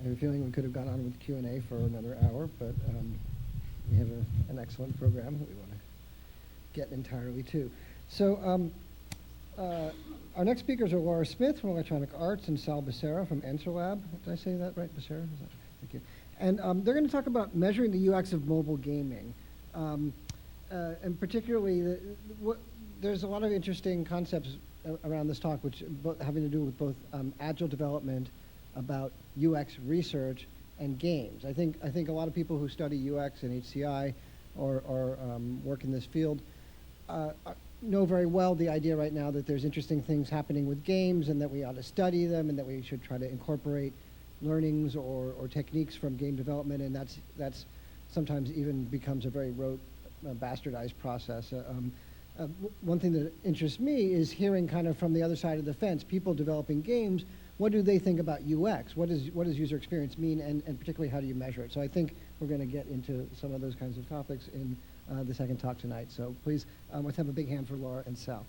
I have a feeling we could have gone on with Q&A for another hour, but we have an excellent program that we want to get entirely to. So our next speakers are Laura Smith from Electronic Arts and Sal Becerra from AnswerLab. Did I say that right, Becerra? Thank you. And they're going to talk about measuring the UX of mobile gaming. And particularly, there's a lot of interesting concepts around this talk, which having to do with both agile development, about UX research, and games. I think a lot of people who study UX and HCI or work in this field know very well the idea right now that there's interesting things happening with games and that we ought to study them and that we should try to incorporate learnings or techniques from game development, and that's sometimes even becomes a very rote, bastardized process. One thing that interests me is hearing kind of from the other side of the fence, people developing games, what do they think about UX? What does user experience mean, and particularly how do you measure it? So I think we're going to get into some of those kinds of topics in the second talk tonight. So please, let's have a big hand for Laura and Sal.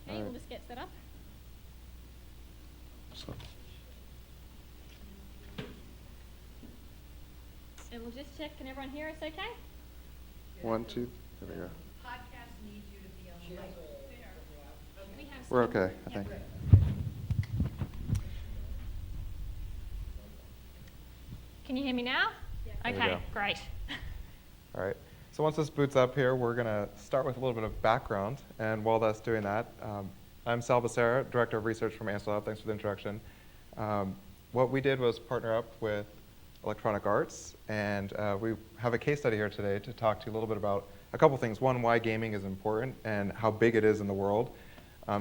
Okay, we'll just get set up. And we'll just check, can everyone hear us okay? 1, 2, there we go. Podcast needs you to be on the mic. We're okay, I think. Can you hear me now? Yes. There we Okay, go. great. All right. So once this boots up here, we're going to start with a little bit of background. And while that's doing that, I'm Sal Becerra, Director of Research from AnswerLab. Thanks for the introduction. What we did was partner up with Electronic Arts, and we have a case study here today to talk to you a little bit about a couple things. One, why gaming is important and how big it is in the world.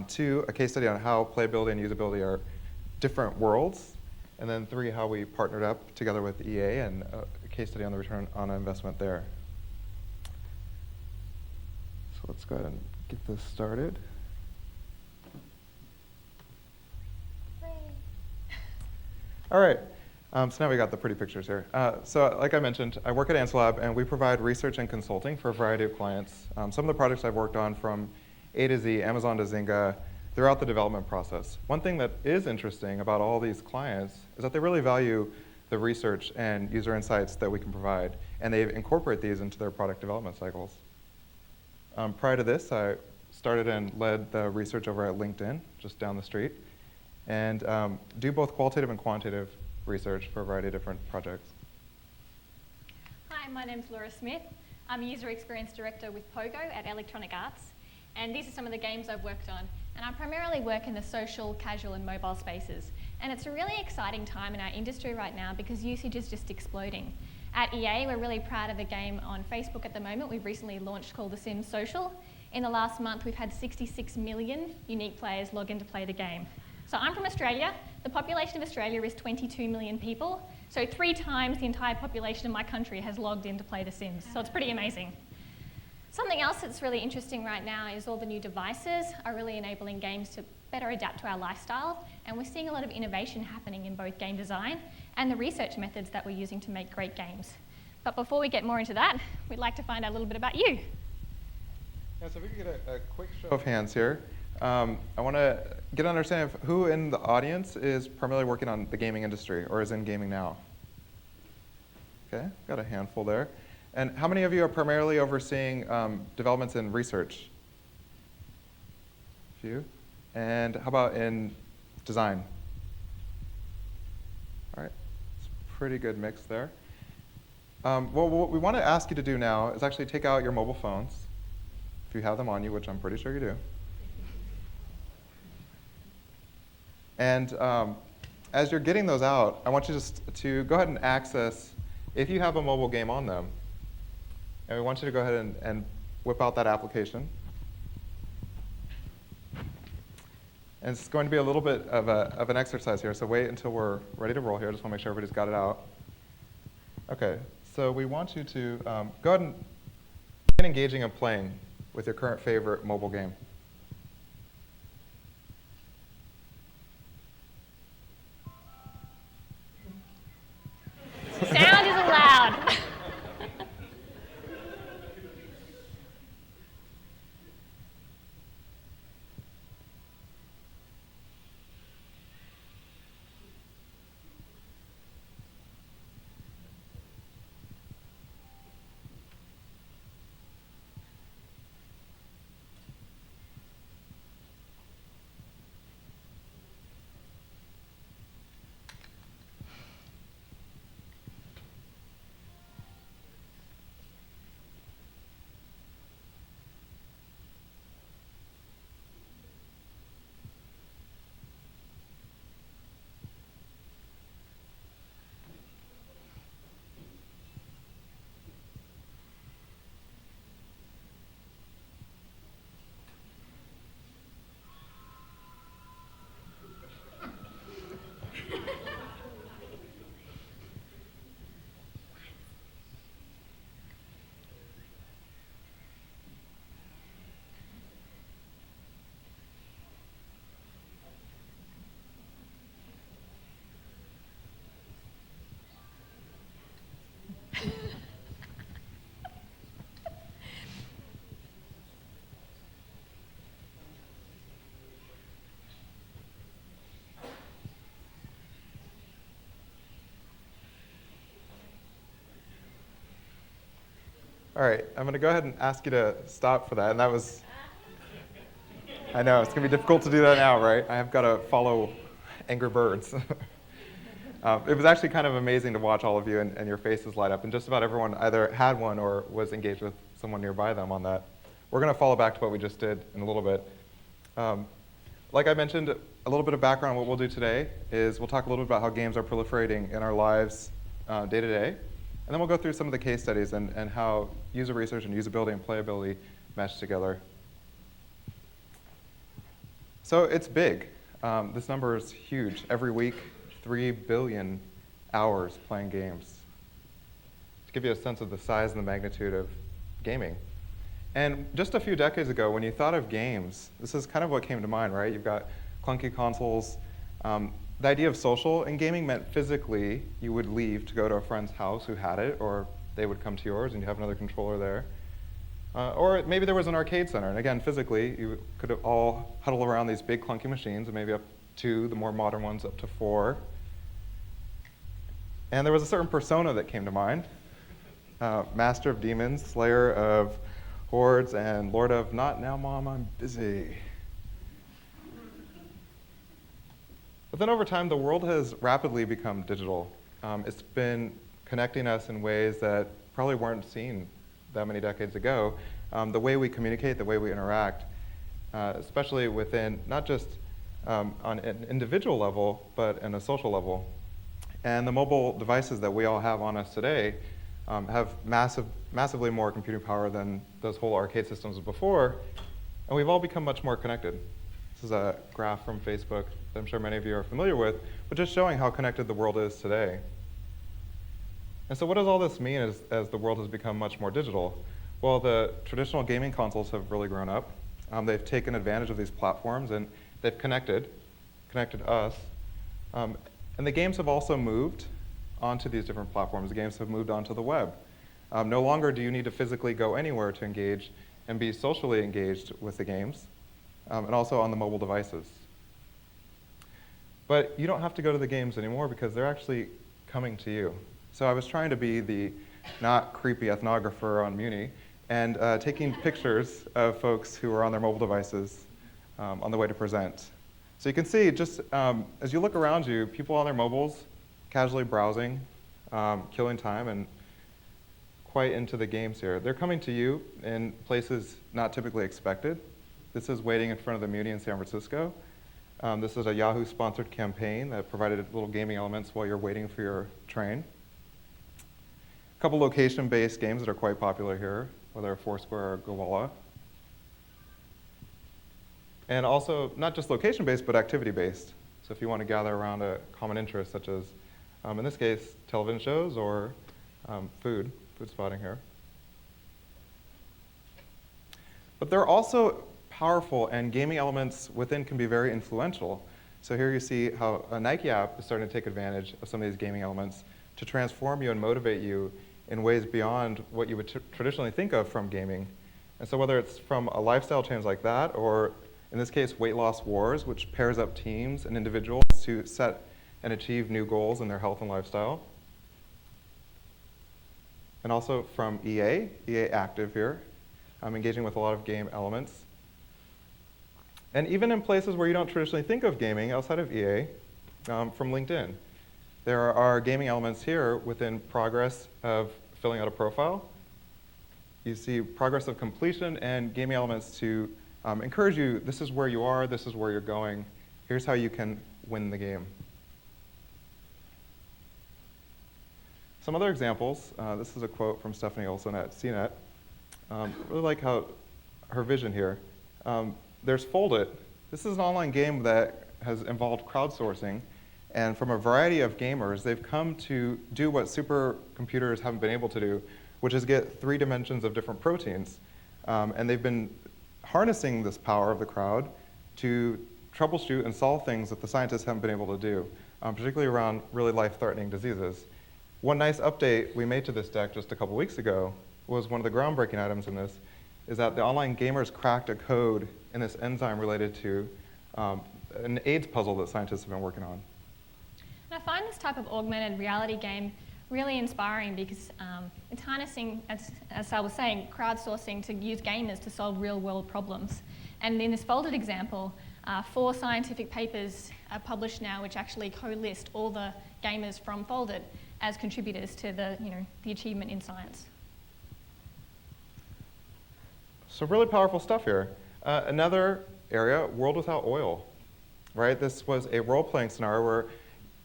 2, a case study on how playability and usability are different worlds. And then 3, how we partnered up together with EA and a case study on the return on investment there. So let's go ahead and get this started. All right. So now we got the pretty pictures here. So like I mentioned, I work at AnswerLab, and we provide research and consulting for a variety of clients. Some of the projects I've worked on from A to Z, Amazon to Zynga, throughout the development process. One thing that is interesting about all these clients is that they really value the research and user insights that we can provide, and they incorporate these into their product development cycles. Prior to this, I started and led the research over at LinkedIn, just down the street, and do both qualitative and quantitative research for a variety of different projects. Hi, my name's Laura Smith. I'm a User Experience Director with Pogo at Electronic Arts, and these are some of the games I've worked on. And I primarily work in the social, casual, and mobile spaces. And it's a really exciting time in our industry right now because usage is just exploding. At EA, we're really proud of a game on Facebook at the moment we've recently launched called The Sims Social. In the last month, we've had 66 million unique players log in to play the game. So I'm from Australia. The population of Australia is 22 million people. So 3 times the entire population of my country has logged in to play The Sims. So it's pretty amazing. Something else that's really interesting right now is all the new devices are really enabling games to better adapt to our lifestyle. And we're seeing a lot of innovation happening in both game design and the research methods that we're using to make great games. But before we get more into that, we'd like to find out a little bit about you. Yeah, so if we could get a quick show of hands here. I want to get an understanding of who in the audience is primarily working on the gaming industry or is in gaming now. Okay, got a handful there. And how many of you are primarily overseeing developments in research? A few. And how about in design? All right, it's a pretty good mix there. Well, what we want to ask you to do now is actually take out your mobile phones, if you have them on you, which I'm pretty sure you do. And as you're getting those out, I want you just to go ahead and access, if you have a mobile game on them, and we want you to go ahead and whip out that application. And it's going to be a little bit of an exercise here, so wait until we're ready to roll here. I just want to make sure everybody's got it out. Okay, so we want you to go ahead and begin engaging and playing with your current favorite mobile game. Sound is allowed. All right, I'm going to go ahead and ask you to stop for that. And that was, I know, it's going to be difficult to do that now, right? I have got to follow Angry Birds. It was actually kind of amazing to watch all of you and your faces light up. And just about everyone either had one or was engaged with someone nearby them on that. We're going to follow back to what we just did in a little bit. Like I mentioned, a little bit of background on what we'll do today is we'll talk a little bit about how games are proliferating in our lives day to day. And then we'll go through some of the case studies and how user research and usability and playability mesh together. So it's big. This number is huge. Every week, 3 billion hours playing games. To give you a sense of the size and the magnitude of gaming. And just a few decades ago, when you thought of games, this is kind of what came to mind, right? You've got clunky consoles. The idea of social in gaming meant physically you would leave to go to a friend's house who had it, or they would come to yours and you have another controller there. Or maybe there was an arcade center, and again, physically, you could all huddle around these big clunky machines, and maybe up to the more modern ones up to 4. And there was a certain persona that came to mind. Master of demons, slayer of hordes, and lord of not now, mom, I'm busy. But then over time, the world has rapidly become digital. It's been connecting us in ways that probably weren't seen that many decades ago. The way we communicate, the way we interact, especially within not just on an individual level, but in a social level. And the mobile devices that we all have on us today have massively more computing power than those whole arcade systems before, and we've all become much more connected. This is a graph from Facebook that I'm sure many of you are familiar with, but just showing how connected the world is today. And so what does all this mean as the world has become much more digital? Well, the traditional gaming consoles have really grown up. They've taken advantage of these platforms, and they've connected us. And the games have also moved onto these different platforms. The games have moved onto the web. No longer do you need to physically go anywhere to engage and be socially engaged with the games, and also on the mobile devices. But you don't have to go to the games anymore because they're actually coming to you. So I was trying to be the not creepy ethnographer on Muni and taking pictures of folks who are on their mobile devices on the way to present. So you can see just as you look around you, people on their mobiles casually browsing, killing time, and quite into the games here. They're coming to you in places not typically expected. This is waiting in front of the Muni in San Francisco. This is a Yahoo-sponsored campaign that provided little gaming elements while you're waiting for your train. A couple location-based games that are quite popular here, whether Foursquare or Gowalla. And also, not just location-based, but activity-based. So if you want to gather around a common interest, such as, in this case, television shows or food spotting here. But there are also powerful and gaming elements within can be very influential. So here you see how a Nike app is starting to take advantage of some of these gaming elements to transform you and motivate you in ways beyond what you would traditionally think of from gaming. And so whether it's from a lifestyle change like that, or in this case, Weight Loss Wars, which pairs up teams and individuals to set and achieve new goals in their health and lifestyle. And also from EA Active here, I'm engaging with a lot of game elements. And even in places where you don't traditionally think of gaming outside of EA, from LinkedIn. There are gaming elements here within progress of filling out a profile. You see progress of completion and gaming elements to encourage you, this is where you are, this is where you're going, here's how you can win the game. Some other examples, this is a quote from Stephanie Olson at CNET. Really like how her vision here. There's Foldit. This is an online game that has involved crowdsourcing, and from a variety of gamers, they've come to do what supercomputers haven't been able to do, which is get 3 dimensions of different proteins. And they've been harnessing this power of the crowd to troubleshoot and solve things that the scientists haven't been able to do, particularly around really life-threatening diseases. One nice update we made to this deck just a couple weeks ago was one of the groundbreaking items in this, is that the online gamers cracked a code in this enzyme related to an AIDS puzzle that scientists have been working on. And I find this type of augmented reality game really inspiring because it's harnessing, as Sal was saying, crowdsourcing to use gamers to solve real-world problems. And in this folded example, 4 scientific papers are published now which actually co-list all the gamers from Folded as contributors to the achievement in science. So really powerful stuff here. Another area, World Without Oil, right? This was a role-playing scenario where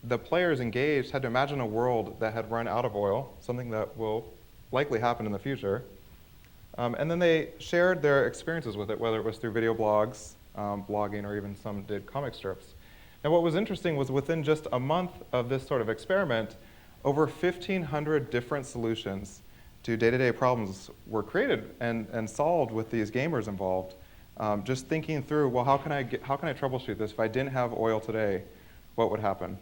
the players engaged had to imagine a world that had run out of oil, something that will likely happen in the future. And then they shared their experiences with it, whether it was through video blogs, blogging, or even some did comic strips. Now what was interesting was within just a month of this sort of experiment, over 1,500 different solutions to day-to-day problems were created and solved with these gamers involved. Just thinking through, well, how can I troubleshoot this? If I didn't have oil today, what would happen?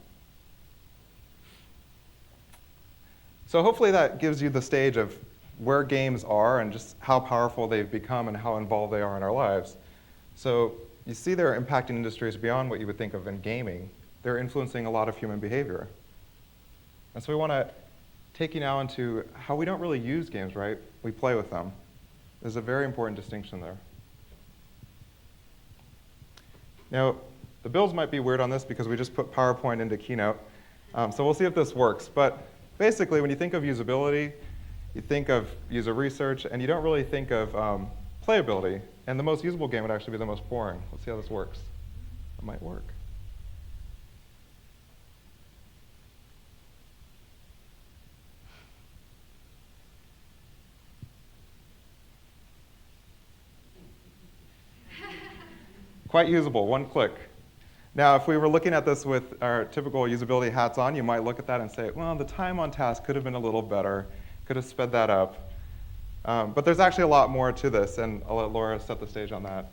So hopefully that gives you the stage of where games are and just how powerful they've become and how involved they are in our lives. So you see they're impacting industries beyond what you would think of in gaming. They're influencing a lot of human behavior. And so we want to take you now into how we don't really use games, right? We play with them. There's a very important distinction there. Now, the builds might be weird on this because we just put PowerPoint into Keynote. So we'll see if this works. But basically, when you think of usability, you think of user research, and you don't really think of playability. And the most usable game would actually be the most boring. Let's see how this works. It might work. Quite usable, one click. Now, if we were looking at this with our typical usability hats on, you might look at that and say, well, the time on task could have been a little better, could have sped that up. But there's actually a lot more to this, and I'll let Laura set the stage on that.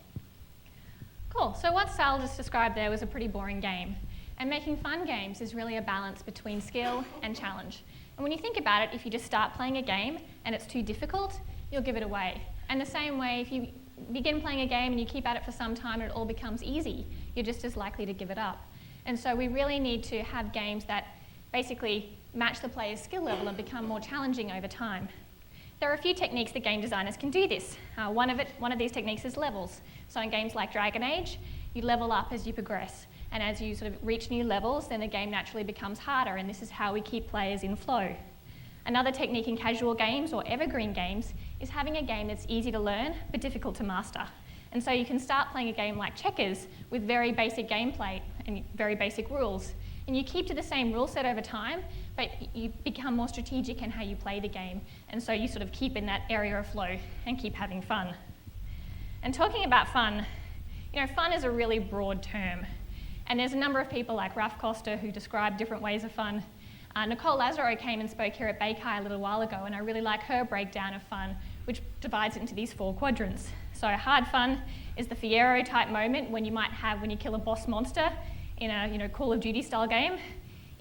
Cool. So what Sal just described there was a pretty boring game. And making fun games is really a balance between skill and challenge. And when you think about it, if you just start playing a game and it's too difficult, you'll give it away. And the same way, if you begin playing a game and you keep at it for some time and it all becomes easy, you're just as likely to give it up. And so we really need to have games that basically match the player's skill level and become more challenging over time. There are a few techniques that game designers can do this. One of these techniques is levels. So in games like Dragon Age, you level up as you progress. And as you sort of reach new levels, then the game naturally becomes harder, and this is how we keep players in flow. Another technique in casual games or evergreen games is having a game that's easy to learn but difficult to master. And so you can start playing a game like checkers with very basic gameplay and very basic rules. And you keep to the same rule set over time, but you become more strategic in how you play the game. And so you sort of keep in that area of flow and keep having fun. And talking about fun, fun is a really broad term. And there's a number of people like Ralph Costa who describe different ways of fun. Nicole Lazaro came and spoke here at BayCHI a little while ago, and I really like her breakdown of fun, which divides it into these 4 quadrants. So hard fun is the Fiero type moment when you might have when you kill a boss monster in a Call of Duty style game.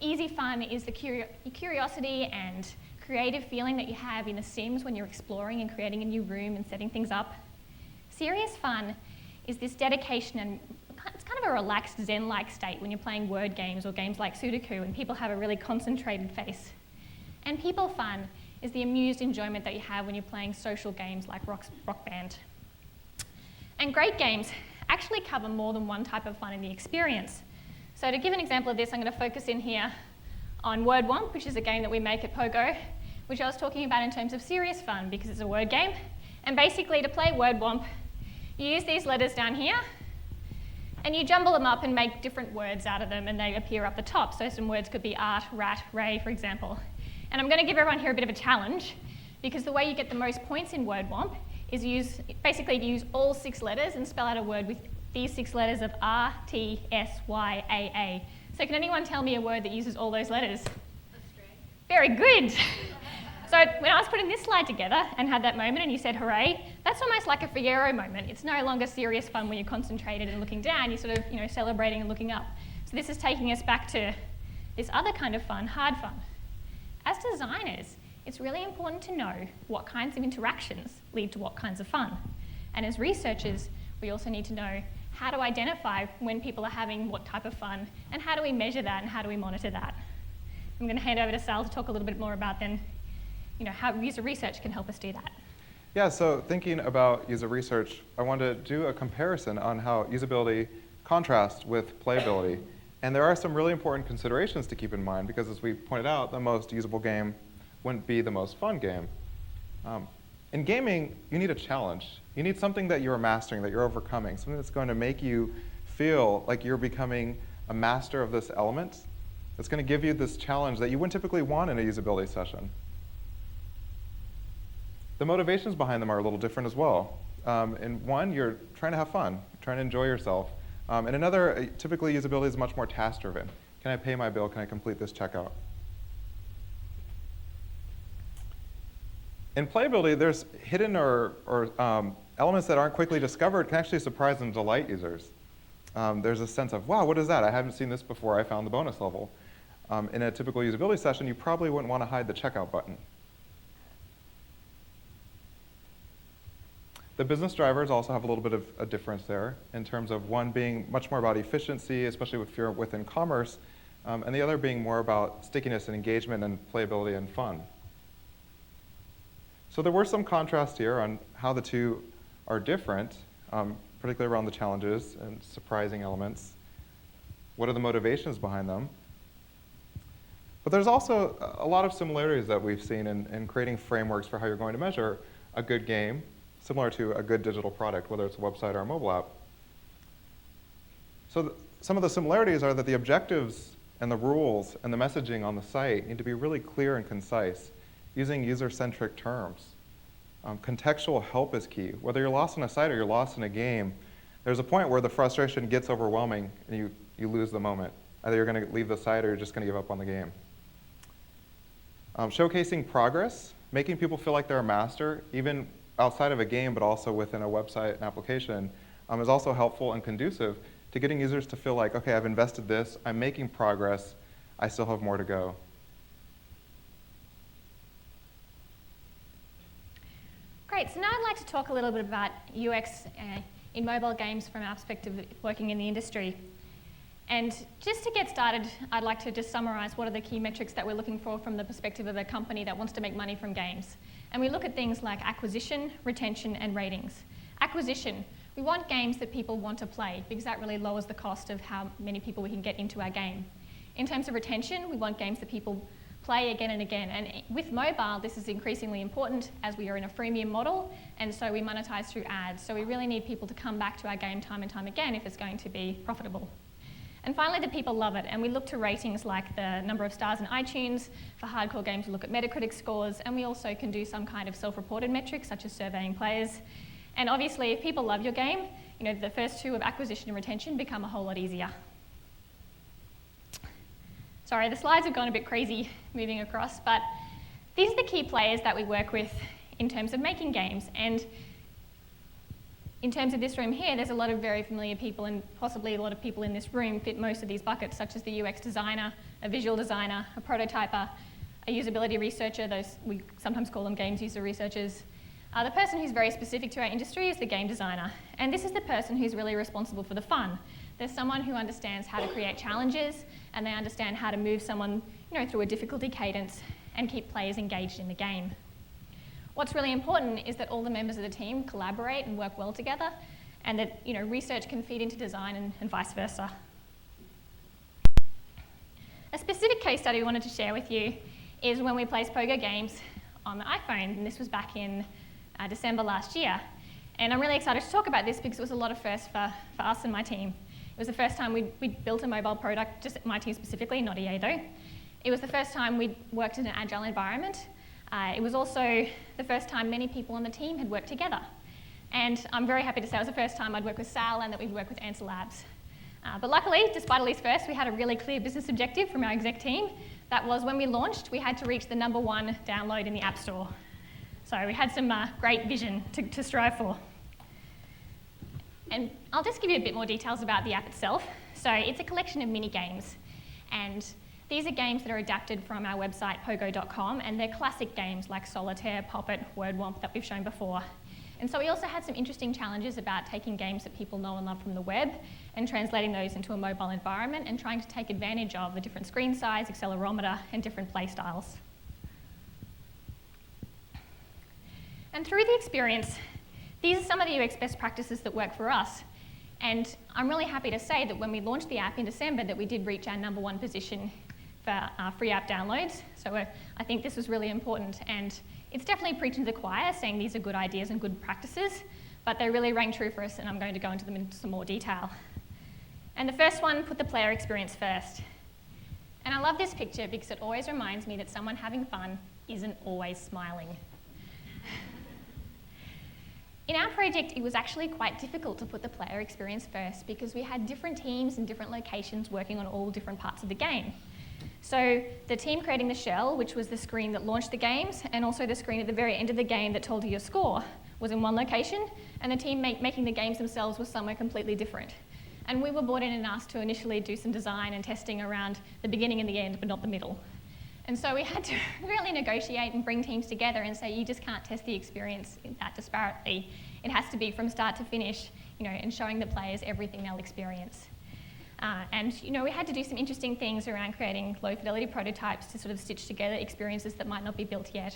Easy fun is the curiosity and creative feeling that you have in The Sims when you're exploring and creating a new room and setting things up. Serious fun is this dedication, and it's kind of a relaxed Zen-like state when you're playing word games or games like Sudoku and people have a really concentrated face. And people fun is the amused enjoyment that you have when you're playing social games like Rock Band. And great games actually cover more than one type of fun in the experience. So to give an example of this, I'm going to focus in here on Word Womp, which is a game that we make at Pogo, which I was talking about in terms of serious fun because it's a word game. And basically, to play Word Womp, you use these letters down here, and you jumble them up and make different words out of them, and they appear up the top. So some words could be art, rat, ray, for example. And I'm going to give everyone here a bit of a challenge, because the way you get the most points in Word Womp is use all 6 letters and spell out a word with these 6 letters of R, T, S, Y, A, A. So can anyone tell me a word that uses all those letters? Astray. Very good. So when I was putting this slide together and had that moment and you said hooray, that's almost like a Fiero moment. It's no longer serious fun when you're concentrated and looking down, you're sort of celebrating and looking up. So this is taking us back to this other kind of fun, hard fun. As designers, it's really important to know what kinds of interactions lead to what kinds of fun. And as researchers, we also need to know how to identify when people are having what type of fun, and how do we measure that and how do we monitor that. I'm going to hand over to Sal to talk a little bit more about then, how user research can help us do that. Yeah, so thinking about user research, I wanted to do a comparison on how usability contrasts with playability. And there are some really important considerations to keep in mind because, as we pointed out, the most usable game wouldn't be the most fun game. In gaming, you need a challenge. You need something that you're mastering, that you're overcoming, something that's going to make you feel like you're becoming a master of this element. That's going to give you this challenge that you wouldn't typically want in a usability session. The motivations behind them are a little different as well. In one, you're trying to have fun, you're trying to enjoy yourself. In another, typically usability is much more task-driven. Can I pay my bill? Can I complete this checkout? In playability, there's hidden or elements that aren't quickly discovered can actually surprise and delight users. There's a sense of, wow, what is that? I haven't seen this before. I found the bonus level. In a typical usability session, you probably wouldn't want to hide the checkout button. The business drivers also have a little bit of a difference there in terms of one being much more about efficiency, especially if you're within commerce, and the other being more about stickiness and engagement and playability and fun. So there were some contrasts here on how the two are different, particularly around the challenges and surprising elements. What are the motivations behind them? But there's also a lot of similarities that we've seen in creating frameworks for how you're going to measure a good game, similar to a good digital product, whether it's a website or a mobile app. So some of the similarities are that the objectives and the rules and the messaging on the site need to be really clear and concise, using user-centric terms. Contextual help is key. Whether you're lost in a site or you're lost in a game, there's a point where the frustration gets overwhelming and you lose the moment. Either you're going to leave the site or you're just going to give up on the game. Showcasing progress, making people feel like they're a master, even outside of a game, but also within a website and application, is also helpful and conducive to getting users to feel like, okay, I've invested this, I'm making progress, I still have more to go. Great, so now I'd like to talk a little bit about UX in mobile games from our perspective working in the industry. And just to get started, I'd like to just summarize what are the key metrics that we're looking for from the perspective of a company that wants to make money from games. And we look at things like acquisition, retention, and ratings. Acquisition, we want games that people want to play because that really lowers the cost of how many people we can get into our game. In terms of retention, we want games that people play again and again. And with mobile, this is increasingly important as we are in a freemium model, and so we monetize through ads. So we really need people to come back to our game time and time again if it's going to be profitable. And finally, the people love it, and we look to ratings like the number of stars in iTunes. For hardcore games, we look at Metacritic scores, and we also can do some kind of self-reported metrics, such as surveying players. And obviously, if people love your game, the first two of acquisition and retention become a whole lot easier. Sorry, the slides have gone a bit crazy moving across, but these are the key players that we work with in terms of making games. And in terms of this room here, there's a lot of very familiar people, and possibly a lot of people in this room fit most of these buckets, such as the UX designer, a visual designer, a prototyper, a usability researcher, we sometimes call them games user researchers. The person who's very specific to our industry is the game designer, and this is the person who's really responsible for the fun. There's someone who understands how to create challenges, and they understand how to move someone through a difficulty cadence and keep players engaged in the game. What's really important is that all the members of the team collaborate and work well together, and that research can feed into design and vice versa. A specific case study we wanted to share with you is when we placed Pogo games on the iPhone, and this was back in December last year. And I'm really excited to talk about this because it was a lot of firsts for us and my team. It was the first time we'd built a mobile product, just my team specifically, not EA though. It was the first time we'd worked in an agile environment. It was also the first time many people on the team had worked together. And I'm very happy to say it was the first time I'd worked with Sal and that we'd worked with AnswerLab. But luckily, despite all these firsts, we had a really clear business objective from our exec team. That was when we launched, we had to reach the #1 download in the App Store. So we had some great vision to strive for. And I'll just give you a bit more details about the app itself. So it's a collection of mini games. And these are games that are adapted from our website, pogo.com, and they're classic games like Solitaire, Pop It, Word Womp that we've shown before. And so we also had some interesting challenges about taking games that people know and love from the web and translating those into a mobile environment and trying to take advantage of the different screen size, accelerometer, and different play styles. And through the experience, these are some of the UX best practices that work for us. And I'm really happy to say that when we launched the app in December that we did reach our #1 position for free app downloads. So I think this was really important, and it's definitely preaching to the choir, saying these are good ideas and good practices, but they really rang true for us, and I'm going to go into them in some more detail. And the first one, put the player experience first. And I love this picture because it always reminds me that someone having fun isn't always smiling. In our project, it was actually quite difficult to put the player experience first because we had different teams in different locations working on all different parts of the game. So the team creating the shell, which was the screen that launched the games, and also the screen at the very end of the game that told you your score, was in one location, and the team making the games themselves was somewhere completely different. And we were brought in and asked to initially do some design and testing around the beginning and the end, but not the middle. And so we had to really negotiate and bring teams together and say, you just can't test the experience that disparately. It has to be from start to finish, and showing the players everything they'll experience. And we had to do some interesting things around creating low fidelity prototypes to sort of stitch together experiences that might not be built yet.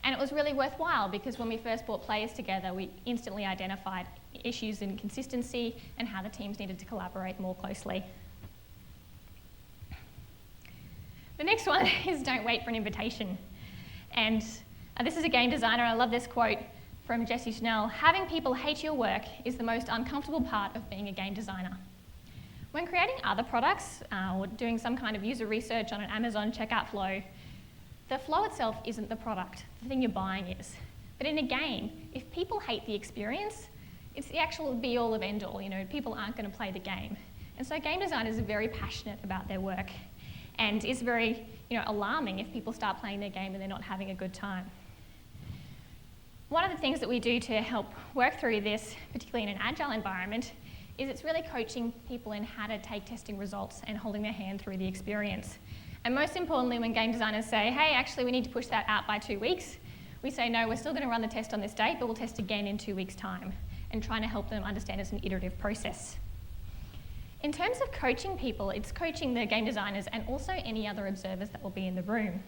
And it was really worthwhile because when we first brought players together, we instantly identified issues in consistency and how the teams needed to collaborate more closely. The next one is don't wait for an invitation. And this is a game designer, and I love this quote from Jesse Schnell: having people hate your work is the most uncomfortable part of being a game designer. When creating other products or doing some kind of user research on an Amazon checkout flow, the flow itself isn't the product, the thing you're buying is. But in a game, if people hate the experience, it's the actual be-all of end-all. People aren't going to play the game. And so game designers are very passionate about their work, and it's very alarming if people start playing their game and they're not having a good time. One of the things that we do to help work through this, particularly in an agile environment, is it's really coaching people in how to take testing results and holding their hand through the experience. And most importantly, when game designers say, hey, actually we need to push that out by 2 weeks, we say, no, we're still going to run the test on this date, but we'll test again in 2 weeks' time, and trying to help them understand it's an iterative process. In terms of coaching people, it's coaching the game designers and also any other observers that will be in the room.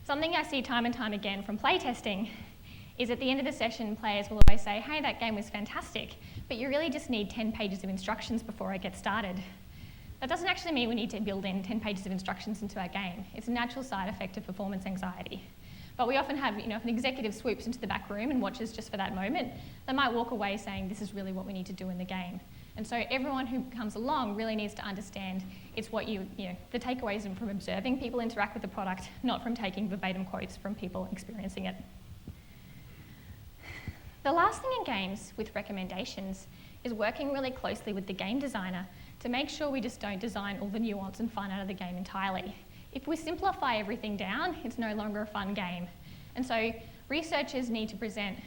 Something I see time and time again from playtesting is at the end of the session, players will always say, hey, that game was fantastic, but you really just need 10 pages of instructions before I get started. That doesn't actually mean we need to build in 10 pages of instructions into our game. It's a natural side effect of performance anxiety. But we often have, if an executive swoops into the back room and watches just for that moment, they might walk away saying, this is really what we need to do in the game. And so everyone who comes along really needs to understand it's what the takeaways from observing people interact with the product, not from taking verbatim quotes from people experiencing it. The last thing in games with recommendations is working really closely with the game designer to make sure we just don't design all the nuance and fun out of the game entirely. If we simplify everything down, it's no longer a fun game. And so researchers need to present,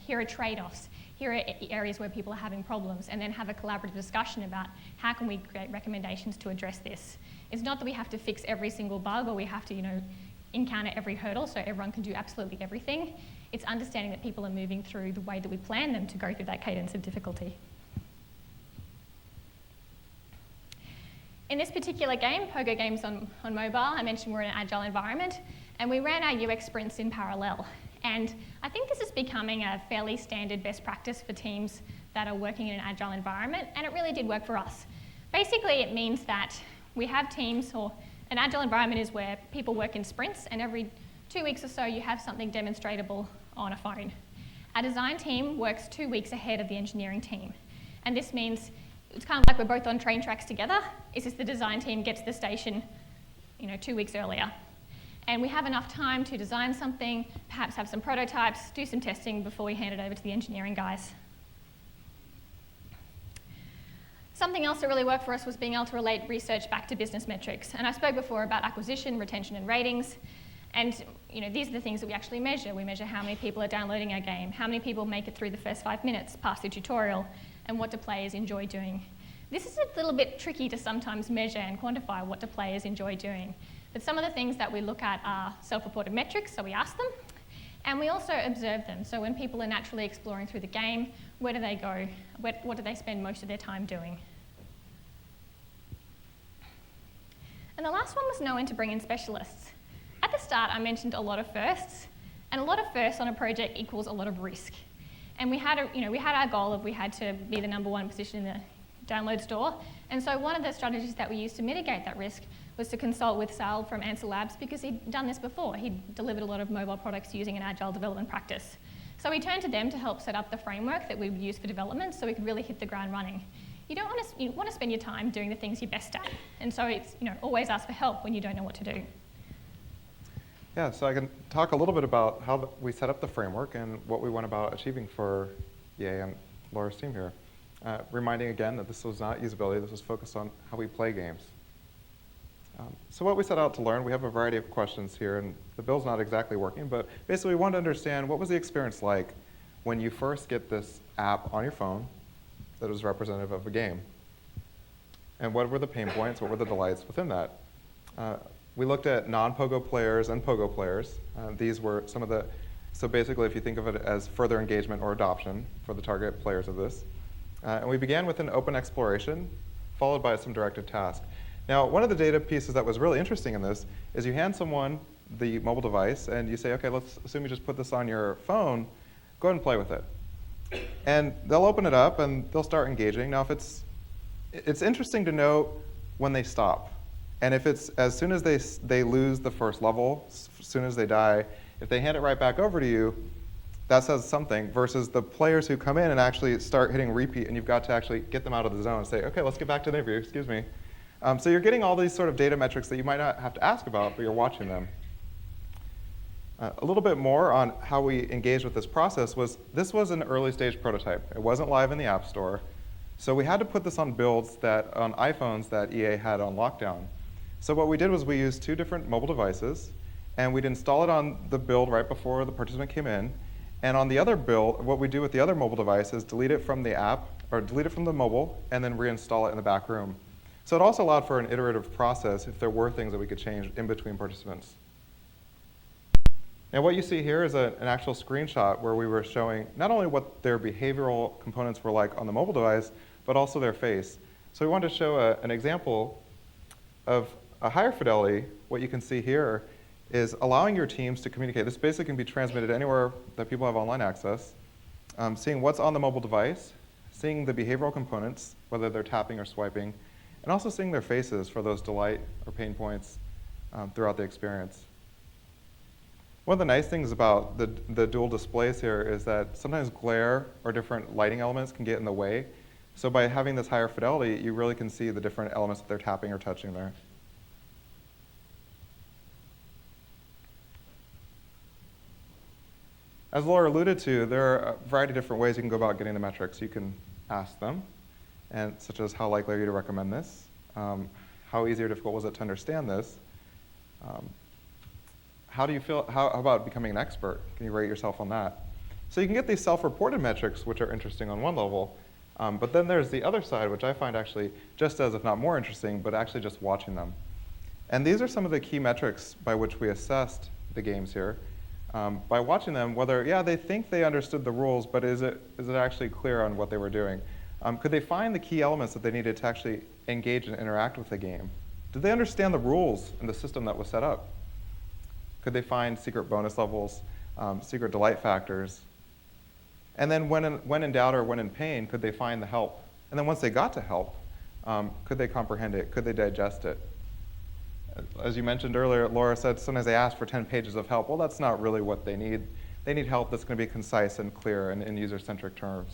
here are trade-offs, here are areas where people are having problems, and then have a collaborative discussion about how can we create recommendations to address this. It's not that we have to fix every single bug or we have to, encounter every hurdle so everyone can do absolutely everything. It's understanding that people are moving through the way that we plan them to go through that cadence of difficulty. In this particular game, Pogo Games on mobile, I mentioned we're in an agile environment, and we ran our UX sprints in parallel. And I think this is becoming a fairly standard best practice for teams that are working in an agile environment, and it really did work for us. Basically, it means that we have teams, or an agile environment is where people work in sprints, and every 2 weeks or so you have something demonstratable on a phone. Our design team works 2 weeks ahead of the engineering team. And this means it's kind of like we're both on train tracks together. It's just the design team gets to the station 2 weeks earlier. And we have enough time to design something, perhaps have some prototypes, do some testing before we hand it over to the engineering guys. Something else that really worked for us was being able to relate research back to business metrics. And I spoke before about acquisition, retention, and ratings. And these are the things that we actually measure. We measure how many people are downloading our game, how many people make it through the first 5 minutes past the tutorial, and what do players enjoy doing. This is a little bit tricky to sometimes measure and quantify what do players enjoy doing. But some of the things that we look at are self-reported metrics, so we ask them, And we also observe them. So when people are naturally exploring through the game, where do they go? What do they spend most of their time doing? And the last one was knowing to bring in specialists. At the start, I mentioned a lot of firsts, and a lot of firsts on a project equals a lot of risk. And we had our goal of we had to be the #1 position in the download store. And so one of the strategies that we used to mitigate that risk was to consult with Sal from AnswerLab because he'd done this before. He'd delivered a lot of mobile products using an agile development practice. So we turned to them to help set up the framework that we would use for development so we could really hit the ground running. You want to spend your time doing the things you're best at. And so it's, always ask for help when you don't know what to do. Yeah, so I can talk a little bit about how we set up the framework and what we went about achieving for EA and Laura's team here. Reminding again that this was not usability, this was focused on how we play games. So what we set out to learn, we have a variety of questions here, and the bill's not exactly working, but basically we wanted to understand what was the experience like when you first get this app on your phone that was representative of a game. And what were the pain points, what were the delights within that? We looked at non-Pogo players and Pogo players. These were some of the, so basically if you think of it as further engagement or adoption for the target players of this. And we began with an open exploration, followed by some directed task. Now, one of the data pieces that was really interesting in this is you hand someone the mobile device and you say, okay, let's assume you just put this on your phone, go ahead and play with it. And they'll open it up and they'll start engaging. Now, if it's interesting to know when they stop. And if it's as soon as they lose the first level, as soon as they die, if they hand it right back over to you, that says something, versus the players who come in and actually start hitting repeat, and you've got to actually get them out of the zone and say, okay, let's get back to the interview, excuse me. So you're getting all these sort of data metrics that you might not have to ask about, but you're watching them. A little bit more on how we engaged with this process was, this was an early stage prototype. It wasn't live in the App Store. So we had to put this on builds on iPhones that EA had on lockdown. So what we did was we used 2 different mobile devices, and we'd install it on the build right before the participant came in. And on the other build, what we do with the other mobile device is delete it from the app, or delete it from the mobile, and then reinstall it in the back room. So it also allowed for an iterative process if there were things that we could change in between participants. And what you see here is an actual screenshot where we were showing not only what their behavioral components were like on the mobile device, but also their face. So we wanted to show an example of a higher fidelity. What you can see here is allowing your teams to communicate. This basically can be transmitted anywhere that people have online access. Seeing what's on the mobile device, seeing the behavioral components, whether they're tapping or swiping, and also seeing their faces for those delight or pain points throughout the experience. One of the nice things about the dual displays here is that sometimes glare or different lighting elements can get in the way. So by having this higher fidelity, you really can see the different elements that they're tapping or touching there. As Laura alluded to, there are a variety of different ways you can go about getting the metrics. You can ask them, and such as how likely are you to recommend this? How easy or difficult was it to understand this? How do you feel, how about becoming an expert? Can you rate yourself on that? So you can get these self-reported metrics, which are interesting on one level, but then there's the other side, which I find actually just as, if not more interesting, but actually just watching them. And these are some of the key metrics by which we assessed the games here. By watching them, whether, yeah, they think they understood the rules, but is it actually clear on what they were doing? Could they find the key elements that they needed to actually engage and interact with the game? Did they understand the rules and the system that was set up? Could they find secret bonus levels, secret delight factors? And then when in doubt or when in pain, could they find the help? And then once they got to help, could they comprehend it? Could they digest it? As you mentioned earlier, Laura said sometimes they ask for 10 pages of help. Well, that's not really what they need. They need help that's going to be concise and clear and in user-centric terms.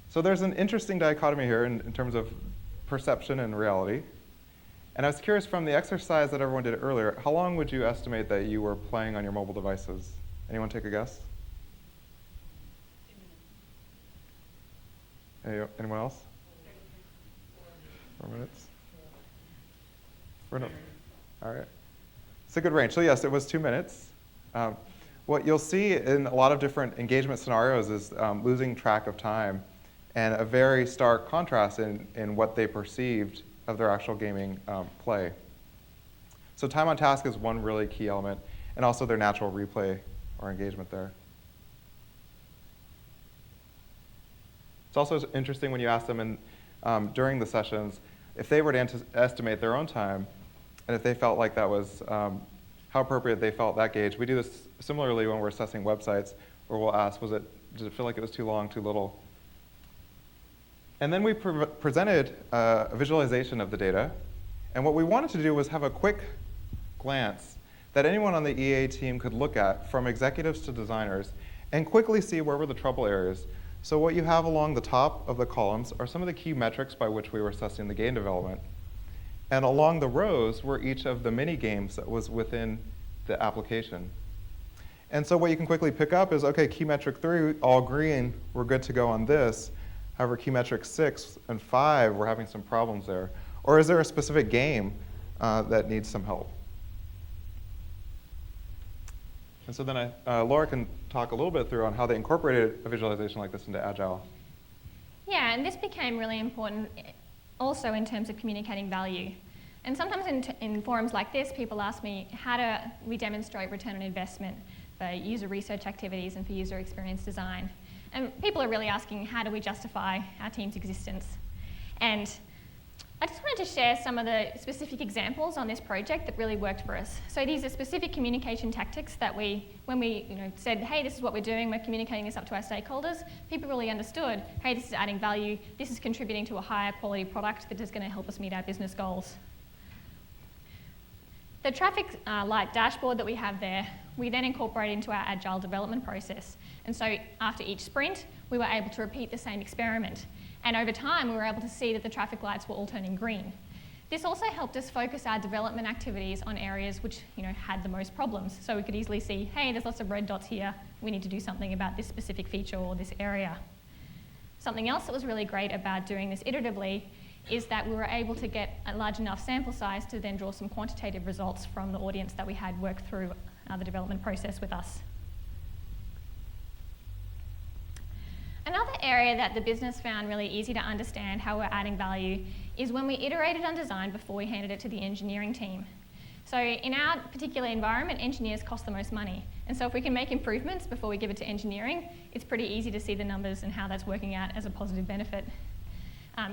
So there's an interesting dichotomy here in terms of perception and reality. And I was curious, from the exercise that everyone did earlier, how long would you estimate that you were playing on your mobile devices? Anyone take a guess? Anyone else? 4 minutes? All right. It's a good range. So yes, it was 2 minutes. What you'll see in a lot of different engagement scenarios is losing track of time and a very stark contrast in what they perceived of their actual gaming play. So time on task is one really key element, and also their natural replay or engagement there. It's also interesting when you ask them during the sessions if they were to estimate their own time, and if they felt like that was how appropriate they felt that gauge. We do this similarly when we're assessing websites, where we'll ask, did it feel like it was too long, too little? And then we presented a visualization of the data, and what we wanted to do was have a quick glance that anyone on the EA team could look at, from executives to designers, and quickly see where were the trouble areas. So what you have along the top of the columns are some of the key metrics by which we were assessing the game development. And along the rows were each of the mini games that was within the application. And so what you can quickly pick up is, okay, key metric 3, all green, we're good to go on this. However, key metric 6 and 5, we're having some problems there. Or is there a specific game that needs some help? And so then Laura can talk a little bit through on how they incorporated a visualization like this into Agile. Yeah, and this became really important also in terms of communicating value. And sometimes in forums like this, people ask me, how do we demonstrate return on investment for user research activities and for user experience design? And people are really asking, how do we justify our team's existence? And I just wanted to share some of the specific examples on this project that really worked for us. So these are specific communication tactics that when we said, hey, this is what we're doing, we're communicating this up to our stakeholders, people really understood, hey, this is adding value, this is contributing to a higher quality product that is going to help us meet our business goals. The traffic light dashboard that we have there, we then incorporate into our agile development process. And so after each sprint, we were able to repeat the same experiment. And over time, we were able to see that the traffic lights were all turning green. This also helped us focus our development activities on areas which had the most problems. So we could easily see, hey, there's lots of red dots here. We need to do something about this specific feature or this area. Something else that was really great about doing this iteratively is that we were able to get a large enough sample size to then draw some quantitative results from the audience that we had work through the development process with us. Another area that the business found really easy to understand how we're adding value is when we iterated on design before we handed it to the engineering team. So in our particular environment, engineers cost the most money. And so if we can make improvements before we give it to engineering, it's pretty easy to see the numbers and how that's working out as a positive benefit.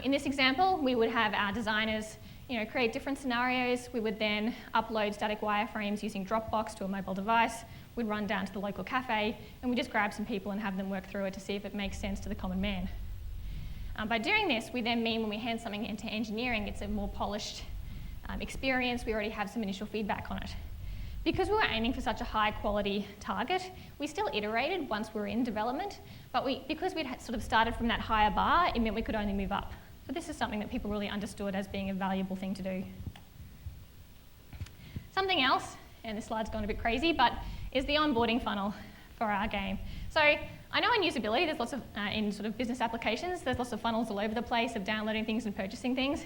In this example, we would have our designers create different scenarios. We would then upload static wireframes using Dropbox to a mobile device. We'd run down to the local cafe, and we just grab some people and have them work through it to see if it makes sense to the common man. By doing this, we then mean when we hand something into engineering, it's a more polished experience. We already have some initial feedback on it. Because we were aiming for such a high quality target, we still iterated once we were in development, but because we'd sort of started from that higher bar, it meant we could only move up. So this is something that people really understood as being a valuable thing to do. Something else, and this slide's gone a bit crazy, but is the onboarding funnel for our game. So I know in usability, there's lots of, in sort of business applications, there's lots of funnels all over the place of downloading things and purchasing things.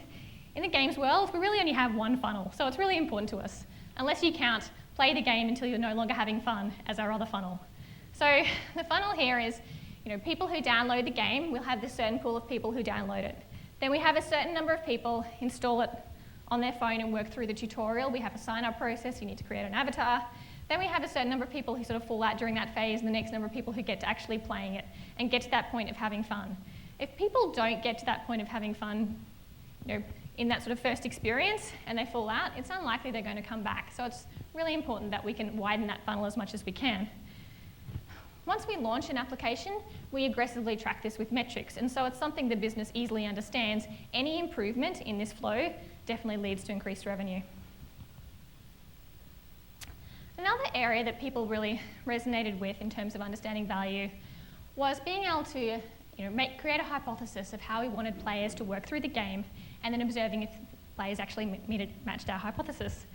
In the games world, we really only have one funnel, so it's really important to us. Unless you count play the game until you're no longer having fun as our other funnel. So the funnel here is, people who download the game, we'll have this certain pool of people who download it. Then we have a certain number of people install it on their phone and work through the tutorial. We have a sign-up process, you need to create an avatar. Then we have a certain number of people who sort of fall out during that phase, and the next number of people who get to actually playing it and get to that point of having fun. If people don't get to that point of having fun, in that sort of first experience and they fall out, it's unlikely they're going to come back. So it's really important that we can widen that funnel as much as we can. Once we launch an application, we aggressively track this with metrics, and so it's something the business easily understands. Any improvement in this flow definitely leads to increased revenue. Another area that people really resonated with in terms of understanding value was being able to create a hypothesis of how we wanted players to work through the game and then observing if players actually matched our hypothesis.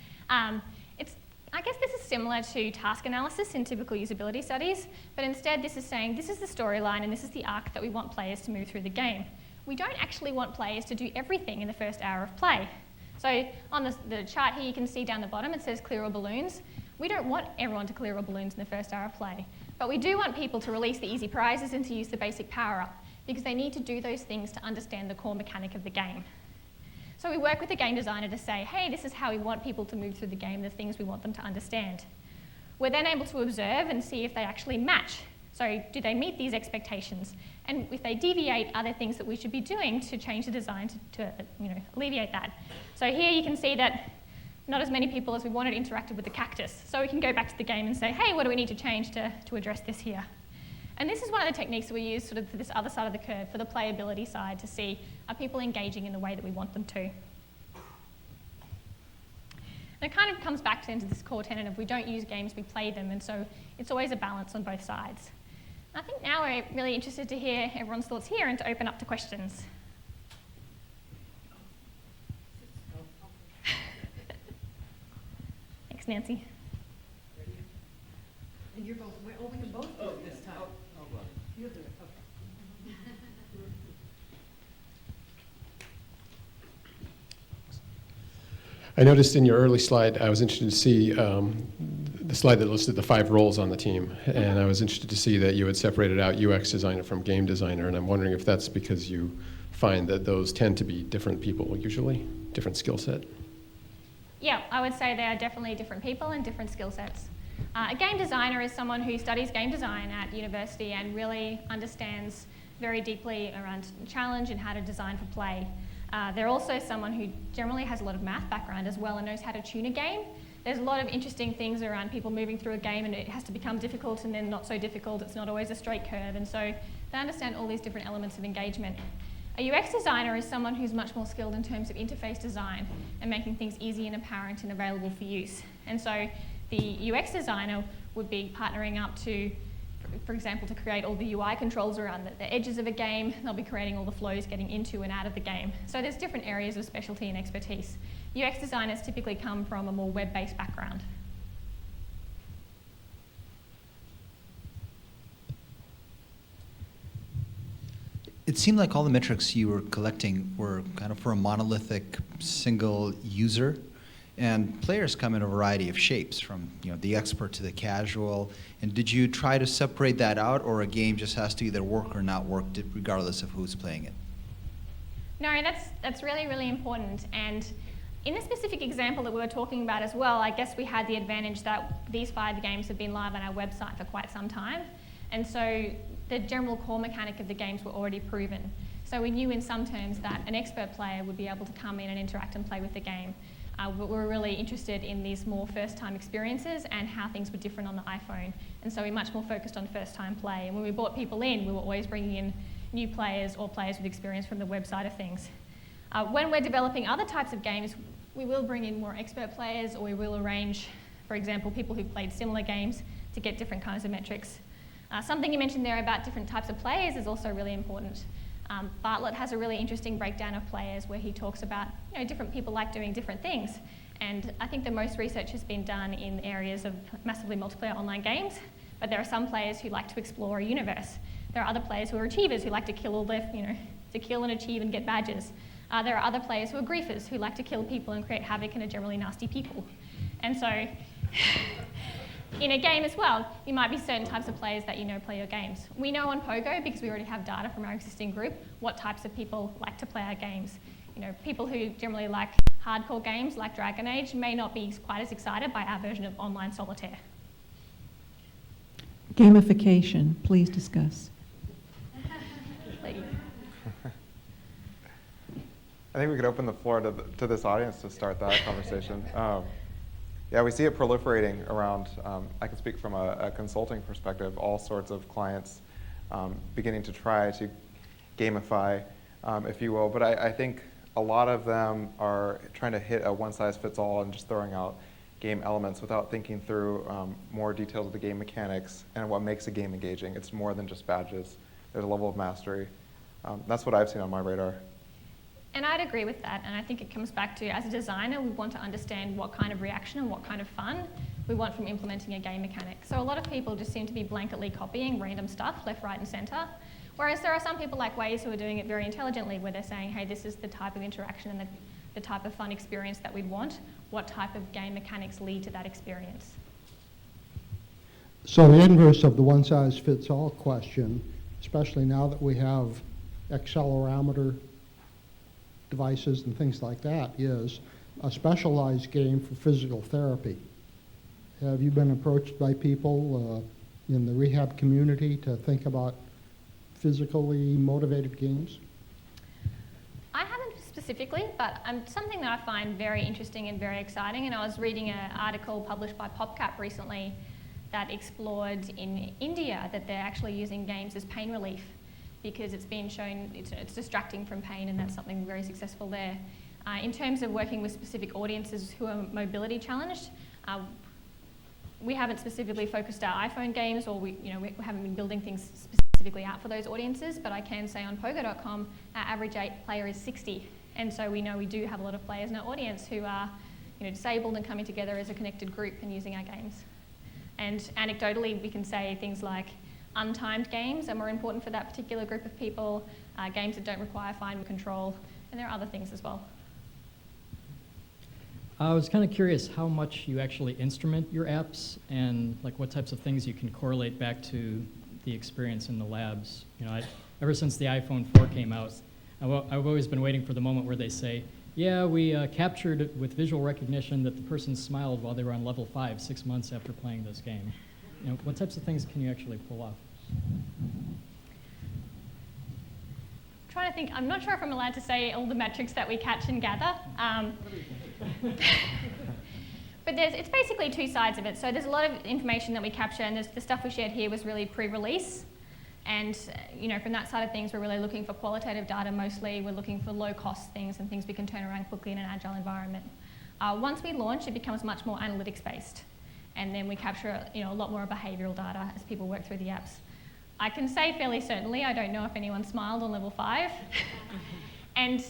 I guess this is similar to task analysis in typical usability studies, but instead this is saying this is the storyline and this is the arc that we want players to move through the game. We don't actually want players to do everything in the first hour of play. So on the chart here you can see down the bottom it says clear all balloons. We don't want everyone to clear all balloons in the first hour of play, but we do want people to release the easy prizes and to use the basic power-up because they need to do those things to understand the core mechanic of the game. So we work with the game designer to say, hey, this is how we want people to move through the game, the things we want them to understand. We're then able to observe and see if they actually match. So do they meet these expectations? And if they deviate, are there things that we should be doing to change the design to alleviate that? So here you can see that not as many people as we wanted interacted with the cactus. So we can go back to the game and say, hey, what do we need to change to address this here? And this is one of the techniques that we use sort of for this other side of the curve, for the playability side, to see are people engaging in the way that we want them to. And it kind of comes back into this core tenet of we don't use games, we play them, and so it's always a balance on both sides. And I think now we're really interested to hear everyone's thoughts here and to open up to questions. Thanks, Nancy. And you're both, we can both do it this time. You'll do it, okay. I noticed in your early slide, I was interested to see the slide that listed the 5 roles on the team, and I was interested to see that you had separated out UX designer from game designer, and I'm wondering if that's because you find that those tend to be different people usually, different skill set. Yeah, I would say they are definitely different people and different skill sets. A game designer is someone who studies game design at university and really understands very deeply around challenge and how to design for play. They're also someone who generally has a lot of math background as well and knows how to tune a game. There's a lot of interesting things around people moving through a game, and it has to become difficult and then not so difficult. It's not always a straight curve, and so they understand all these different elements of engagement. A UX designer is someone who's much more skilled in terms of interface design and making things easy and apparent and available for use. And so the UX designer would be partnering up to, for example, to create all the UI controls around the edges of a game. They'll be creating all the flows getting into and out of the game. So there's different areas of specialty and expertise. UX designers typically come from a more web-based background. It seemed like all the metrics you were collecting were kind of for a monolithic single user, and players come in a variety of shapes, from the expert to the casual. And did you try to separate that out, or a game just has to either work or not work regardless of who's playing it? No, that's really, really important. And in the specific example that we were talking about as well, I guess we had the advantage that these 5 games have been live on our website for quite some time. And so the general core mechanic of the games were already proven. So we knew in some terms that an expert player would be able to come in and interact and play with the game. But we were really interested in these more first-time experiences and how things were different on the iPhone. And so we much more focused on first-time play. And when we brought people in, we were always bringing in new players or players with experience from the web side of things. When we're developing other types of games, we will bring in more expert players, or we will arrange, for example, people who've played similar games to get different kinds of metrics. Something you mentioned there about different types of players is also really important. Bartlett has a really interesting breakdown of players where he talks about different people like doing different things. And I think the most research has been done in areas of massively multiplayer online games, but there are some players who like to explore a universe. There are other players who are achievers who like to kill all their, to kill and achieve and get badges. There are other players who are griefers who like to kill people and create havoc and are generally nasty people. And so in a game as well, you might be certain types of players that play your games. We know on Pogo, because we already have data from our existing group, what types of people like to play our games. People who generally like hardcore games like Dragon Age may not be quite as excited by our version of online solitaire. Gamification, please discuss. I think we could open the floor to this audience to start that conversation. Yeah, we see it proliferating around, I can speak from a consulting perspective, all sorts of clients beginning to try to gamify, if you will. But I think a lot of them are trying to hit a one-size-fits-all and just throwing out game elements without thinking through more details of the game mechanics and what makes a game engaging. It's more than just badges. There's a level of mastery. That's what I've seen on my radar. And I'd agree with that, and I think it comes back to, as a designer, we want to understand what kind of reaction and what kind of fun we want from implementing a game mechanic. So a lot of people just seem to be blanketly copying random stuff, left, right, and center, whereas there are some people like Waze who are doing it very intelligently, where they're saying, hey, this is the type of interaction and the type of fun experience that we'd want. What type of game mechanics lead to that experience? So the inverse of the one-size-fits-all question, especially now that we have accelerometer devices and things like that is a specialized game for physical therapy. Have you been approached by people in the rehab community to think about physically motivated games? I haven't specifically, but something that I find very interesting and very exciting, and I was reading an article published by PopCap recently that explored in India that they're actually using games as pain relief because it's been shown it's distracting from pain, and that's something very successful there. In terms of working with specific audiences who are mobility challenged, we haven't specifically focused our iPhone games, or we haven't been building things specifically out for those audiences, but I can say on Pogo.com, our average player is 60. And so we know we do have a lot of players in our audience who are disabled and coming together as a connected group and using our games. And anecdotally, we can say things like untimed games are more important for that particular group of people, games that don't require fine control, and there are other things as well. I was kind of curious how much you actually instrument your apps and like what types of things you can correlate back to the experience in the labs. Ever since the iPhone 4 came out, I've always been waiting for the moment where they say, yeah, we captured with visual recognition that the person smiled while they were on level 5 6 months after playing this game. What types of things can you actually pull off? I'm trying to think, I'm not sure if I'm allowed to say all the metrics that we catch and gather. But it's basically two sides of it. So there's a lot of information that we capture, and the stuff we shared here was really pre-release. And from that side of things, we're really looking for qualitative data mostly. We're looking for low-cost things and things we can turn around quickly in an agile environment. Once we launch, it becomes much more analytics-based. And then we capture a lot more behavioural data as people work through the apps. I can say fairly certainly, I don't know if anyone smiled on level 5. And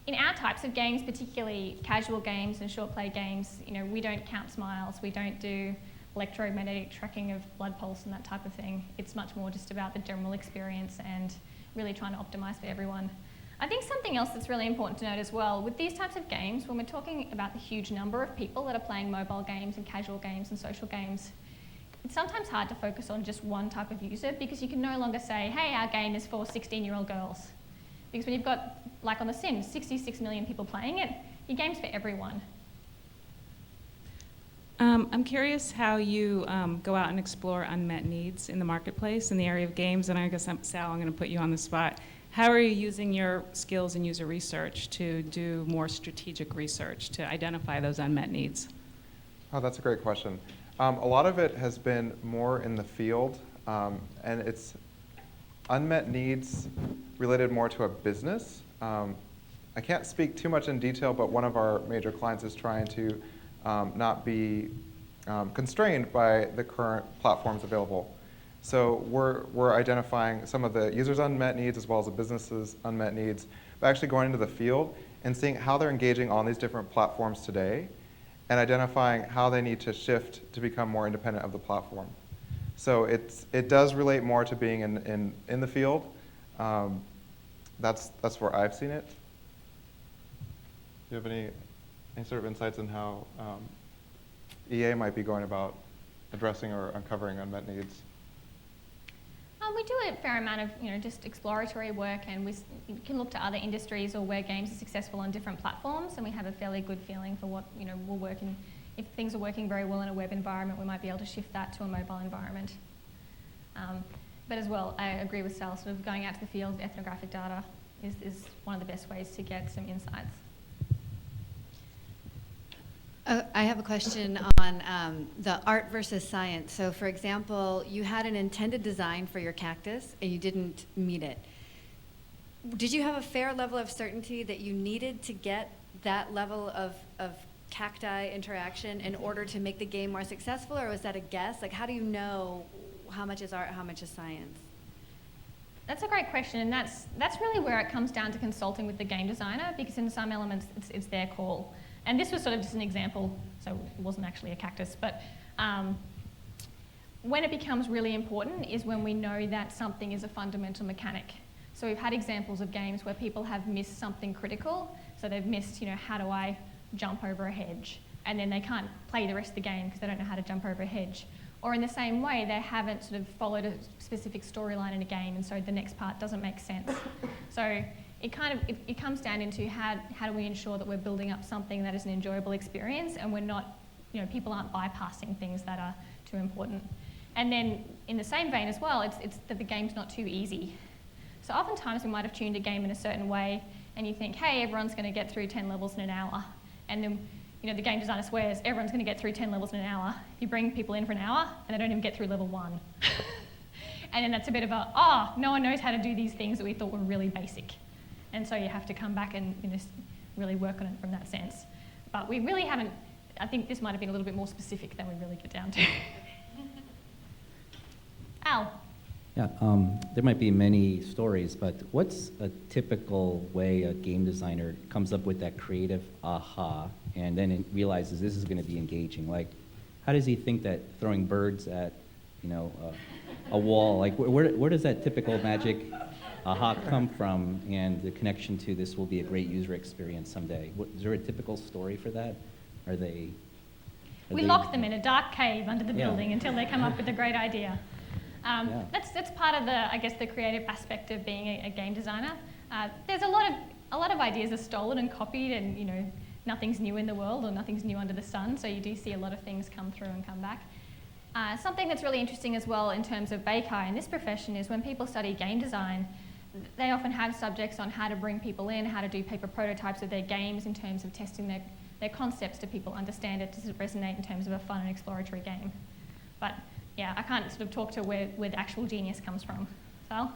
in our types of games, particularly casual games and short play games, we don't count smiles. We don't do electromagnetic tracking of blood pulse and that type of thing. It's much more just about the general experience and really trying to optimize for everyone. I think something else that's really important to note as well, with these types of games, when we're talking about the huge number of people that are playing mobile games and casual games and social games, it's sometimes hard to focus on just one type of user because you can no longer say, hey, our game is for 16-year-old girls. Because when you've got, like on The Sims, 66 million people playing it, your game's for everyone. I'm curious how you go out and explore unmet needs in the marketplace in the area of games, and I guess, Sal, I'm going to put you on the spot. How are you using your skills in user research to do more strategic research to identify those unmet needs? Oh, that's a great question. A lot of it has been more in the field, and it's unmet needs related more to a business. I can't speak too much in detail, but one of our major clients is trying to not be constrained by the current platforms available. So we're identifying some of the users' unmet needs as well as the businesses' unmet needs by actually going into the field and seeing how they're engaging on these different platforms today and identifying how they need to shift to become more independent of the platform. So it does relate more to being in the field. That's where I've seen it. Do you have any sort of insights on how EA might be going about addressing or uncovering unmet needs? We do a fair amount of just exploratory work, and we can look to other industries or where games are successful on different platforms, and we have a fairly good feeling for what will work in. If things are working very well in a web environment, we might be able to shift that to a mobile environment. But as well, I agree with Sal, sort of going out to the field, ethnographic data is one of the best ways to get some insights. I have a question on the art versus science. So for example, you had an intended design for your cactus and you didn't meet it. Did you have a fair level of certainty that you needed to get that level of cacti interaction in order to make the game more successful, or was that a guess? Like, how do you know how much is art, how much is science? That's a great question, and that's really where it comes down to consulting with the game designer, because in some elements it's their call. And this was sort of just an example, so it wasn't actually a cactus, but when it becomes really important is when we know that something is a fundamental mechanic. So we've had examples of games where people have missed something critical, so they've missed, how do I jump over a hedge? And then they can't play the rest of the game because they don't know how to jump over a hedge. Or in the same way, they haven't sort of followed a specific storyline in a game, and so the next part doesn't make sense. So it comes down into how do we ensure that we're building up something that is an enjoyable experience, and we're not, people aren't bypassing things that are too important. And then in the same vein as well, it's that the game's not too easy. So oftentimes we might have tuned a game in a certain way, and you think, hey, everyone's going to get through 10 levels in an hour. And then the game designer swears everyone's going to get through 10 levels in an hour. You bring people in for an hour, and they don't even get through level 1. And then that's a bit of no one knows how to do these things that we thought were really basic. And so you have to come back and really work on it from that sense. But we really haven't, I think this might have been a little bit more specific than we really get down to. Al. Yeah, there might be many stories, but what's a typical way a game designer comes up with that creative aha and then it realizes this is going to be engaging? Like, how does he think that throwing birds at, a wall, like where does that typical magic aha come from, and the connection to this will be a great user experience someday? Is there a typical story for that? We lock them in a dark cave under the building until they come up with a great idea. That's part of the creative aspect of being a game designer. There's a lot of ideas are stolen and copied, and nothing's new in the world or nothing's new under the sun. So you do see a lot of things come through and come back. Something that's really interesting as well in terms of BayCHI in this profession is when people study game design, they often have subjects on how to bring people in, how to do paper prototypes of their games in terms of testing their concepts. Do people understand it? Does it resonate in terms of a fun and exploratory game? But yeah, I can't sort of talk to where the actual genius comes from. Sal?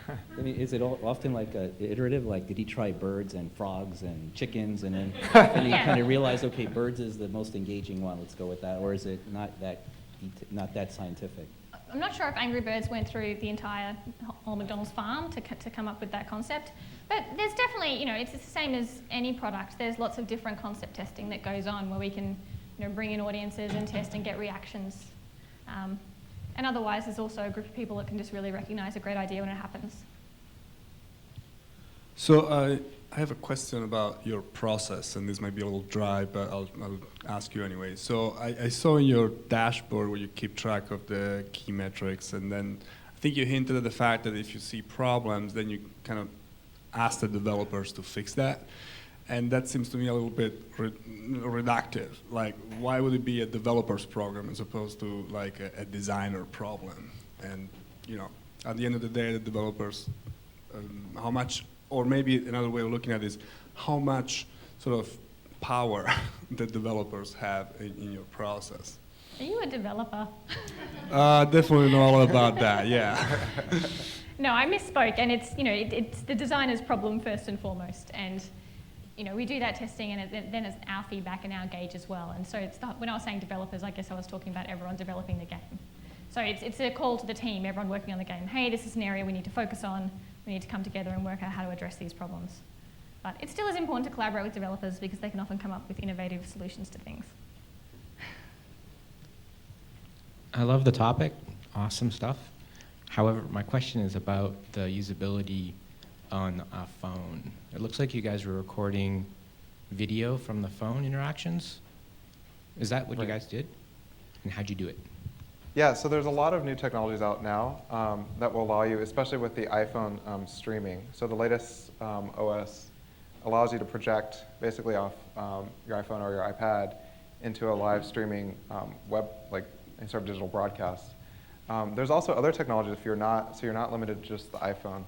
I mean, is it often like iterative? Like, did he try birds and frogs and chickens, and then he kind of realized, okay, birds is the most engaging one. Let's go with that. Or is it not that scientific? I'm not sure if Angry Birds went through the entire whole McDonald's farm to come up with that concept, but there's definitely, it's the same as any product. There's lots of different concept testing that goes on where we can, bring in audiences and test and get reactions. And otherwise, there's also a group of people that can just really recognize a great idea when it happens. So I have a question about your process, and this might be a little dry, but I'll ask you anyway. So I saw in your dashboard where you keep track of the key metrics, and then I think you hinted at the fact that if you see problems, then you kind of ask the developers to fix that. And that seems to me a little bit reductive. Like, why would it be a developer's program as opposed to like a designer problem? And at the end of the day, the developers, how much, or maybe another way of looking at it is how much sort of power the developers have in your process. Are you a developer? Definitely know all about that. Yeah. No, I misspoke, and it's the designer's problem first and foremost, and. We do that testing, and then it's our feedback and our gauge as well. And so when I was saying developers, I guess I was talking about everyone developing the game. So it's a call to the team, everyone working on the game. Hey, this is an area we need to focus on. We need to come together and work out how to address these problems. But it still is important to collaborate with developers because they can often come up with innovative solutions to things. I love the topic. Awesome stuff. However, my question is about the usability on a phone. It looks like you guys were recording video from the phone interactions. Is that what you guys did? And how'd you do it? Yeah, so there's a lot of new technologies out now that will allow you, especially with the iPhone streaming. So the latest OS allows you to project basically off your iPhone or your iPad into a live streaming web, like any sort of digital broadcast. There's also other technologies so you're not limited to just the iPhone.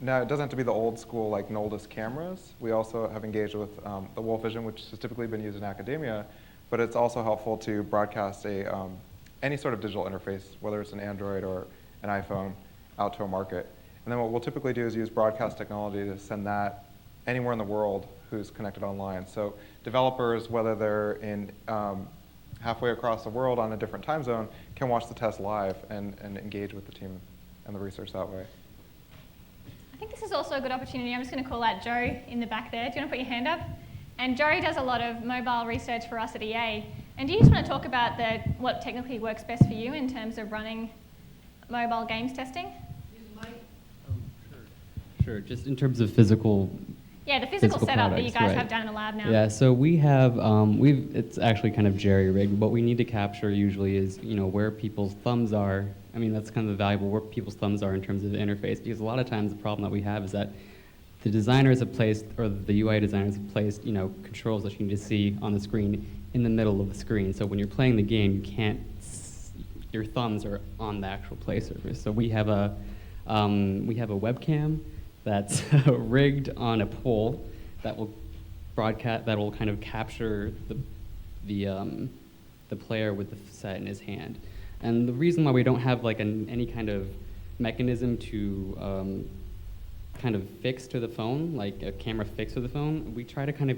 Now, it doesn't have to be the old school, like Noldes cameras. We also have engaged with the Wolf Vision, which has typically been used in academia, but it's also helpful to broadcast any sort of digital interface, whether it's an Android or an iPhone, out to a market. And then what we'll typically do is use broadcast technology to send that anywhere in the world who's connected online. So developers, whether they're in halfway across the world on a different time zone, can watch the test live and engage with the team and the research that way. I think this is also a good opportunity. I'm just going to call out Joe in the back there. Do you want to put your hand up? And Joe does a lot of mobile research for us at EA. And do you just want to talk about what technically works best for you in terms of running mobile games testing? Sure. Just in terms of physical Yeah, the physical setup that you guys have down in the lab now. Yeah, so we have, it's actually kind of jerry-rigged. What we need to capture usually is, where people's thumbs are. I mean, that's kind of valuable, where people's thumbs are in terms of the interface, because a lot of times the problem that we have is that the designers have placed, or the UI designers have placed, controls that you need to see on the screen in the middle of the screen. So when you're playing the game, you can't, your thumbs are on the actual play surface. So we have a webcam that's rigged on a pole that will broadcast, that will kind of capture the player with the set in his hand. And the reason why we don't have like any kind of mechanism to kind of fix to the phone, like a camera fix to the phone, we try to kind of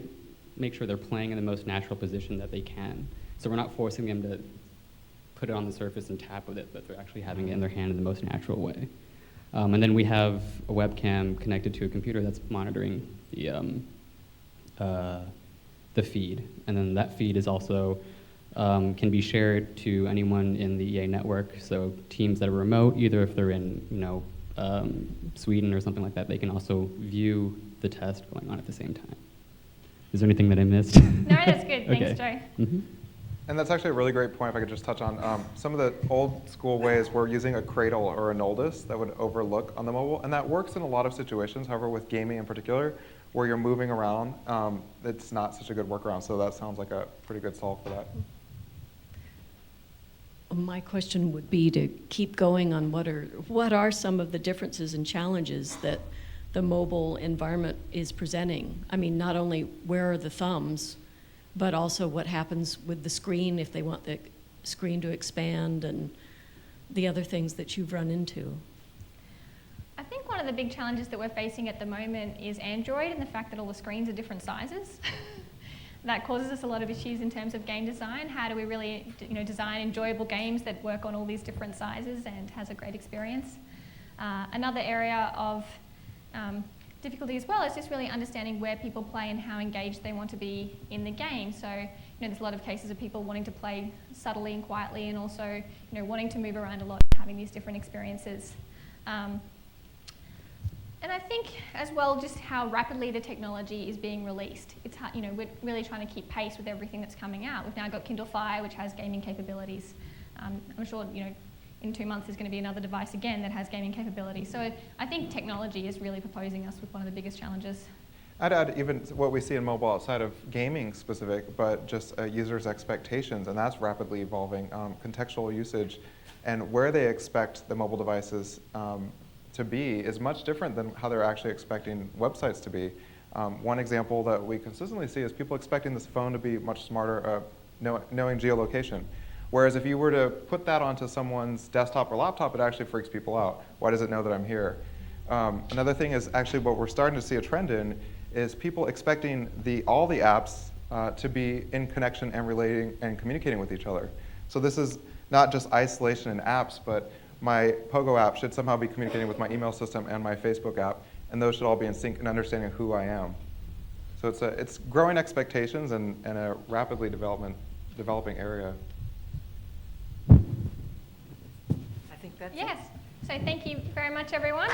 make sure they're playing in the most natural position that they can. So we're not forcing them to put it on the surface and tap with it, but they're actually having it in their hand in the most natural way. And then we have a webcam connected to a computer that's monitoring the feed. And then that feed is also can be shared to anyone in the EA network. So teams that are remote, either if they're in Sweden or something like that, they can also view the test going on at the same time. Is there anything that I missed? No, that's good. Okay. Thanks, Joe. Mm-hmm. And that's actually a really great point if I could just touch on. Some of the old school ways we're using a cradle or a nodus that would overlook on the mobile, and that works in a lot of situations. However, with gaming in particular, where you're moving around, it's not such a good workaround. So that sounds like a pretty good solve for that. My question would be to keep going on what are some of the differences and challenges that the mobile environment is presenting? I mean, not only where are the thumbs, but also what happens with the screen if they want the screen to expand and the other things that you've run into. I think one of the big challenges that we're facing at the moment is Android and the fact that all the screens are different sizes. That causes us a lot of issues in terms of game design. How do we really design enjoyable games that work on all these different sizes and has a great experience? Another area of difficulty as well is just really understanding where people play and how engaged they want to be in the game. So there's a lot of cases of people wanting to play subtly and quietly, and also wanting to move around a lot and having these different experiences. And I think as well just how rapidly the technology is being released. It's we're really trying to keep pace with everything that's coming out. We've now got Kindle Fire, which has gaming capabilities. I'm sure in 2 months there's going to be another device again that has gaming capabilities. So I think technology is really proposing us with one of the biggest challenges. I'd add even what we see in mobile outside of gaming specific, but just users' expectations, and that's rapidly evolving. Contextual usage and where they expect the mobile devices to be is much different than how they're actually expecting websites to be. One example that we consistently see is people expecting this phone to be much smarter, knowing geolocation. Whereas if you were to put that onto someone's desktop or laptop, it actually freaks people out. Why does it know that I'm here? Another thing is actually what we're starting to see a trend in is people expecting all the apps to be in connection and relating and communicating with each other. So this is not just isolation in apps, but my Pogo app should somehow be communicating with my email system and my Facebook app, and those should all be in sync and understanding who I am. So it's growing expectations and a rapidly developing area. I think that's it. Yes. So thank you very much, everyone.